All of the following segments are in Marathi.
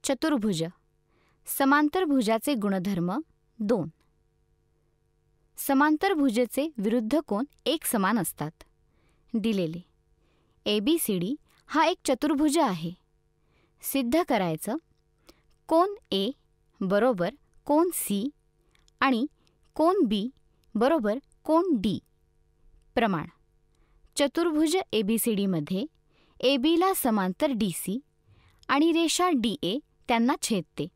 चतुर्भुज. समांतर भुजाचे गुणधर्म 2. समांतर भुजेचे विरुद्ध कोन एक समान असतात. दिलेले ABCD हा एक चतुर्भुज आहे. सिद्ध करायचं. कोन A बरोबर कोन C आणि कोन B बरोबर कोन D. प्रमाण. चतुर्भुज ABCD मध्ये ABला समांतर DC आणि रेषा DA त्यांना छेदते.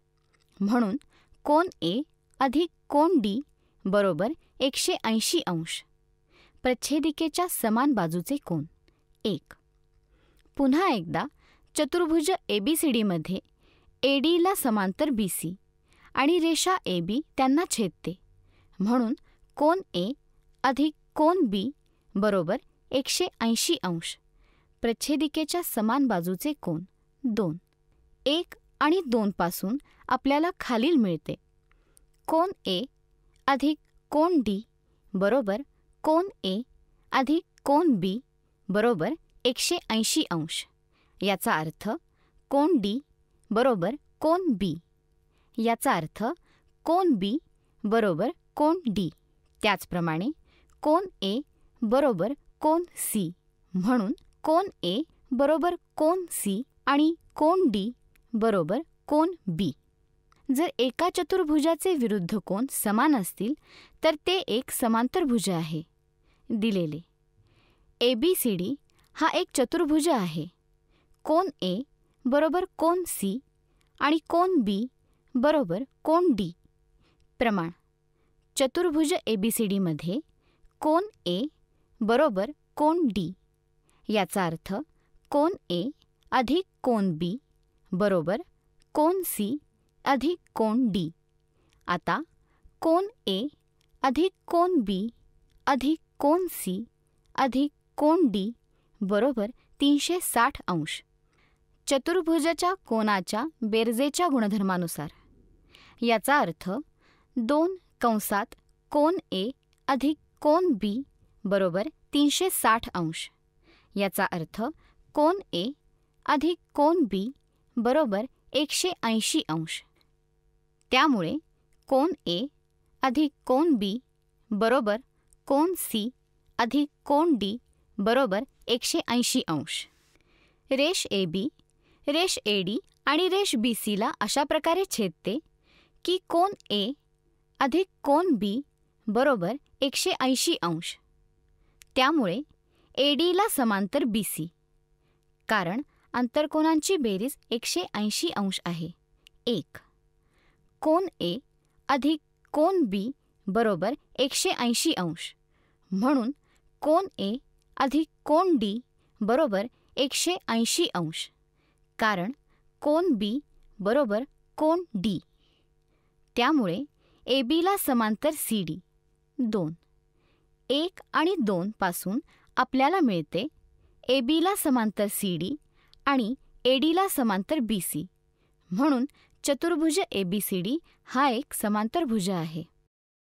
म्हणून कोन A अधिक कोन D बरोबर 180 अंश. प्रच्छेदिकेच्या समान बाजूचे कोन 1. पुन्हा एकदा चतुर्भुज ABCD मध्ये ADला समांतर BC आणि रेषा AB त्यांना छेदते. म्हणून कोन A अधिक कोन B बरोबर 180 अंश. प्रच्छेदिकेच्या समान बाजूचे कोन 2. 1 आणि 2 पासून आपल्याला खालील मिळते. कोन A अधिक कोन D बरोबर कोन A अधिक कोन B बरोबर 180 अंश. याचा अर्थ कोन D बरोबर कोन B. याचा अर्थ कोन B बरोबर कोन D. त्याचप्रमाणे कोन A बरोबर कोन C. म्हणून कोन A बरोबर कोन C आणि कोन D बरोबर कोन B. जर एका चतुर्भुजाचे विरुद्ध कोन समान असतील तर ते एक समांतरभुज आहे. दिलेले ABCD हा एक चतुर्भुज आहे. कोन A बरोबर कोन C आणि कोन B बरोबर कोन D. प्रमाण. चतुर्भुज ABCD मध्ये कोन A बरोबर कोन D. याचा अर्थ कोन A अधिक कोन B बरोबर कोन C अधिक कोन D. आता कोन A अधिक कोन B अधिक कोन C अधिक कोन D बरोबर 360 अंश. चतुर्भुजाच्या कोनाच्या बेरजेच्या गुणधर्मानुसार. याचा अर्थ 2 कंसात कोन A अधिक कोन B बरोबर 360 अंश. याचा अर्थ कोन A अधिक कोन B बरोबर 180 अंश. त्यामुळे कोन A अधिक कोन B बरोबर कोन C अधिक कोन D बरोबर 180 अंश. रेष AB, रेष AD आणि रेष BCला अशा प्रकारे छेदते की कोन A अधिक कोन B बरोबर 180 अंश. त्यामुळे ADला समांतर BC. कारण आंतरकोनांची बेरीज 180 अंश आहे. 1. कोन A अधिक कोन B बरोबर 180 अंश. म्हणून कोन A अधिक कोन D बरोबर 180 अंश. कारण कोन B बरोबर कोन D. त्यामुळे ABला समांतर CD. 2. 1 आणि 2 पासून आपल्याला मिळते ABला समांतर CD आणि ADला समांतर BC. म्हणून चतुर्भुज ABCD हा एक समांतरभुज आहे.